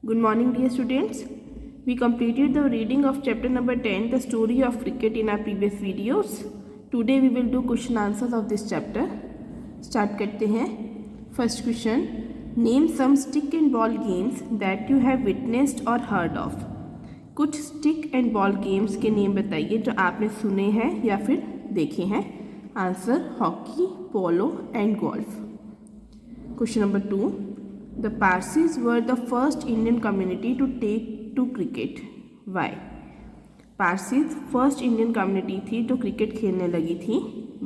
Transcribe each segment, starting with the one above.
Good morning, dear students. We completed the reading of chapter number 10, the story of cricket, in our previous videos. Today we will do question answers of this chapter. Start करते हैं. First question. Name some stick and ball games that you have witnessed or heard of. कुछ stick and ball games के name बताइए जो आपने सुने हैं या फिर देखे हैं. Answer: hockey, polo and golf. Question number 2. The Parsis were the first Indian community to take to cricket. Why? Parsis first Indian community थी जो क्रिकेट खेलने लगी थी.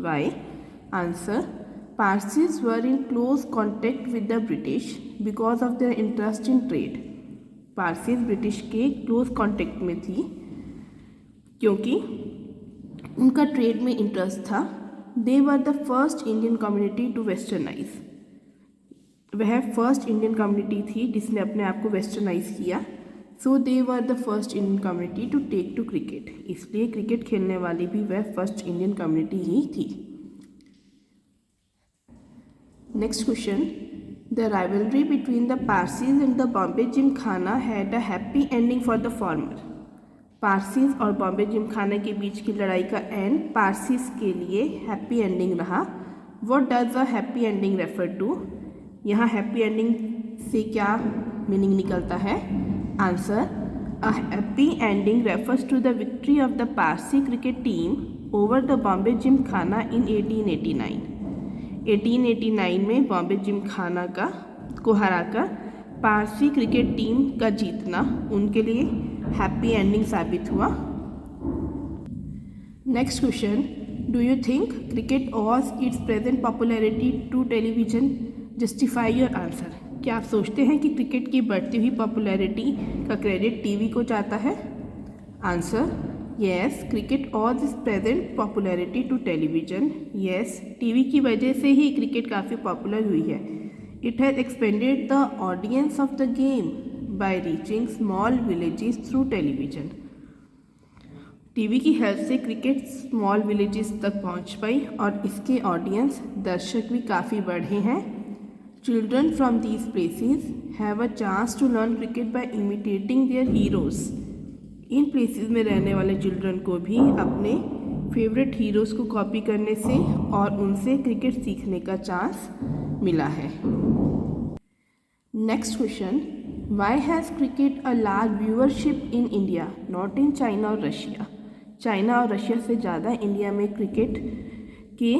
Why? Answer: Parsis were in close contact with the British because of their interest in trade. Parsis British के close contact में थी क्योंकि उनका ट्रेड में इंटरेस्ट था. They were the first Indian community to westernize. वह फर्स्ट इंडियन कम्युनिटी थी जिसने अपने आप को वेस्टर्नाइज किया. So they were the first Indian community to take to cricket. इसलिए क्रिकेट खेलने वाली भी वह फर्स्ट इंडियन कम्युनिटी ही थी. Next question. The rivalry between the Parsis and the Bombay Gymkhana had a happy ending for the former. Parsis और बॉम्बे जिमखाना के बीच की लड़ाई का एंड पारसीज के लिए हैप्पी एंडिंग रहा. What does a happy ending refer to. यहाँ हैप्पी एंडिंग से क्या मीनिंग निकलता है. Answer: a happy ending refers to the victory of the Parsi cricket team over the Bombay Gymkhana in 1889. 1889 में बॉम्बे जिमखाना को हराकर पारसी क्रिकेट टीम का जीतना उनके लिए हैप्पी एंडिंग साबित हुआ. Next question. Do you think cricket owes its present popularity to television. Justify your answer. क्या आप सोचते हैं कि क्रिकेट की बढ़ती हुई पॉपुलैरिटी का क्रेडिट टीवी को जाता है. Answer: yes, cricket owes is present popularity to television. Yes, TV की वजह से ही क्रिकेट काफ़ी पॉपुलर हुई है. It has expanded the audience of the game by reaching small villages through television. TV की हेल्प से क्रिकेट स्मॉल विलेजेस तक पहुंच पाई और इसके ऑडियंस दर्शक भी काफ़ी बढ़े हैं. Children from these places have a chance to learn cricket by imitating their heroes. In places में रहने वाले चिल्ड्रन को भी अपने फेवरेट हीरोज़ को कॉपी करने से और उनसे क्रिकेट सीखने का चांस मिला है. Next question. Why has cricket a large viewership in India not in China और रशिया. चाइना और रशिया से ज़्यादा इंडिया में क्रिकेट के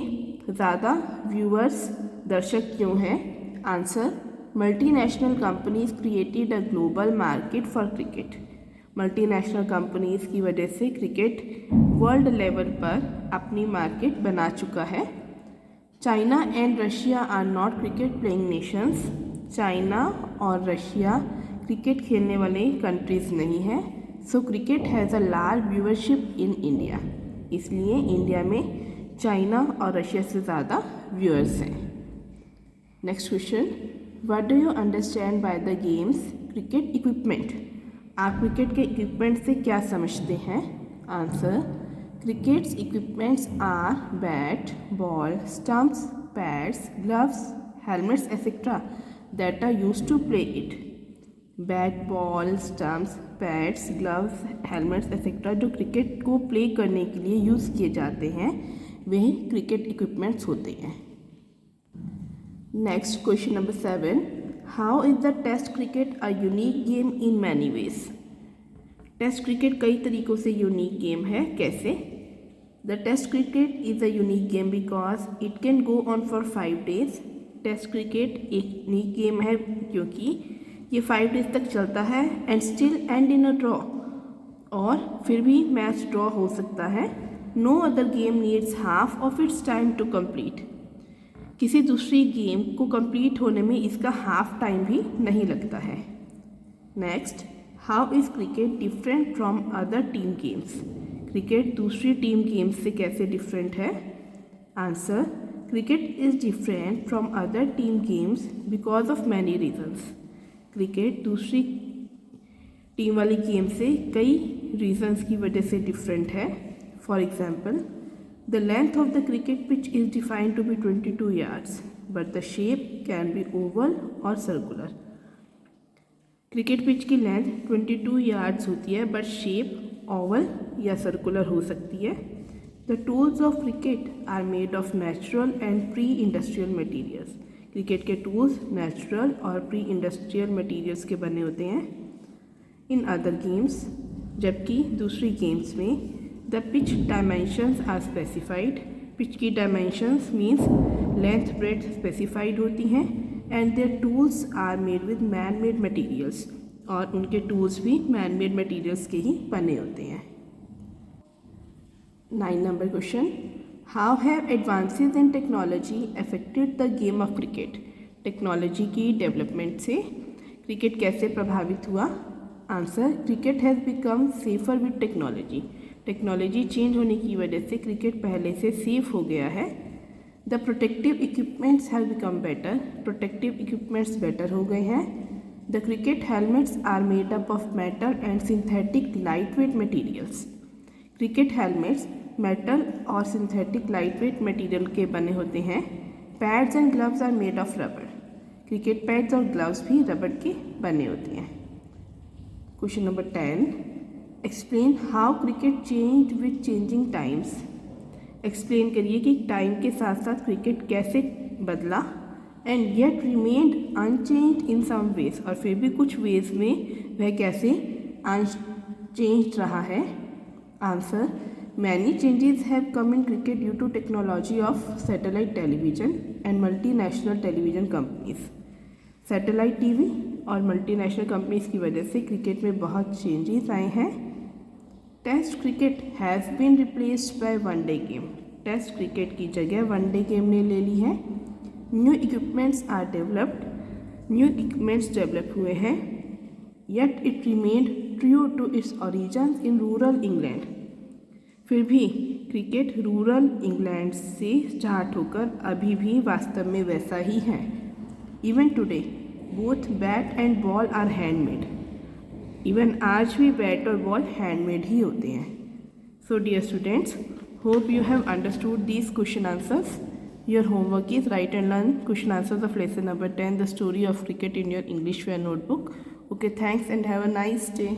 ज़्यादा व्यूअर्स दर्शक क्यों हैं. Answer: multinational companies created a global market for cricket. Multinational companies की वजह से क्रिकेट वर्ल्ड लेवल पर अपनी मार्केट बना चुका है. China and Russia are not cricket playing nations. China और रशिया क्रिकेट खेलने वाले कंट्रीज़ नहीं हैं. So cricket has a large viewership in India. इसलिए इंडिया में चाइना और रशिया से ज़्यादा व्यूअर्स हैं. Next question. What do you understand by the games cricket equipment. आप क्रिकेट के इक्विपमेंट से क्या समझते हैं. Answer: cricket's equipments are bat, ball, stumps, pads, gloves, helmets etcetera that are used to play it. Bat, ball, stumps, pads, gloves, helmets etcetera जो cricket को play करने के लिए यूज़ किए जाते हैं वही क्रिकेट इक्विपमेंट्स होते हैं. Next question number 7. How is the test cricket a unique game in many ways. Test cricket कई तरीक़ों से यूनिक गेम है. कैसे. The test cricket is a unique game because it can go on for 5 days. Test cricket एक unique game है क्योंकि ये 5 days तक चलता है and still end in a draw. और फिर भी मैच ड्रॉ हो सकता है. No other game needs half of its time to complete. किसी दूसरी गेम को कंप्लीट होने में इसका हाफ टाइम भी नहीं लगता है. Next. How is cricket different from other team games. Cricket दूसरी टीम गेम्स से कैसे डिफरेंट है. Answer: cricket is different from other team games because of many reasons. Cricket दूसरी टीम वाली गेम से कई रीजन्स की वजह से डिफरेंट है. For example, the length of the cricket pitch is defined to be 22 yards, but the shape can be oval or circular. Cricket pitch की length 22 yards होती है, बट शेप ओवल या सर्कुलर हो सकती है। The tools of cricket are made of natural and pre industrial materials. Cricket के tools natural और pre industrial materials के बने होते हैं। इन अदर गेम्स, जबकि दूसरी गेम्स में the pitch dimensions are specified. Pitch की dimensions means length breadth specified होती हैं। And their tools are made with man made materials, और उनके टूल्स भी मैन मेड मटीरियल्स के ही बने होते हैं। 9 number question, how have advances in technology affected the game of cricket. Technology की डेवलपमेंट से क्रिकेट कैसे प्रभावित हुआ। Answer, cricket has become safer with technology. Technology change होने की वजह से क्रिकेट पहले से सेफ हो गया है। The protective equipments have become better. Protective equipments better हो गए हैं। The cricket helmets are made up of metal and synthetic light weight materials. Cricket helmets metal और सिंथेटिक लाइट वेट मटीरियल के बने होते हैं। Pads and gloves are made of rubber. Cricket pads और gloves भी रबर के बने होते हैं। Question number 10, explain how cricket change with changing times. Explain करिए कि टाइम के साथ साथ क्रिकेट कैसे बदला। And yet remained unchanged in some ways, और फिर भी कुछ वेज में वह कैसे अनचेंज्ड रहा है। Answer, many changes have come in cricket due to technology of satellite television and multinational television companies. Satellite TV और मल्टीनेशनल कंपनीज की वजह से क्रिकेट में बहुत चेंजेस आए हैं। Test cricket has been replaced by one day game. Test cricket की जगह वनडे गेम ने ले ली है। New equipments are developed. New equipments develop हुए हैं। Yet it remained true to its origin in rural England. फिर भी क्रिकेट रूरल इंग्लैंड से स्टार्ट होकर अभी भी वास्तव में वैसा ही है। Even today both bat and ball are handmade. Even आज भी बैट और बॉल हैंडमेड ही होते हैं। So dear students, hope you have understood these question answers. Your homework is write and learn question answers of lesson number 10, the story of cricket, in your English fair notebook. Okay, thanks and have a nice day.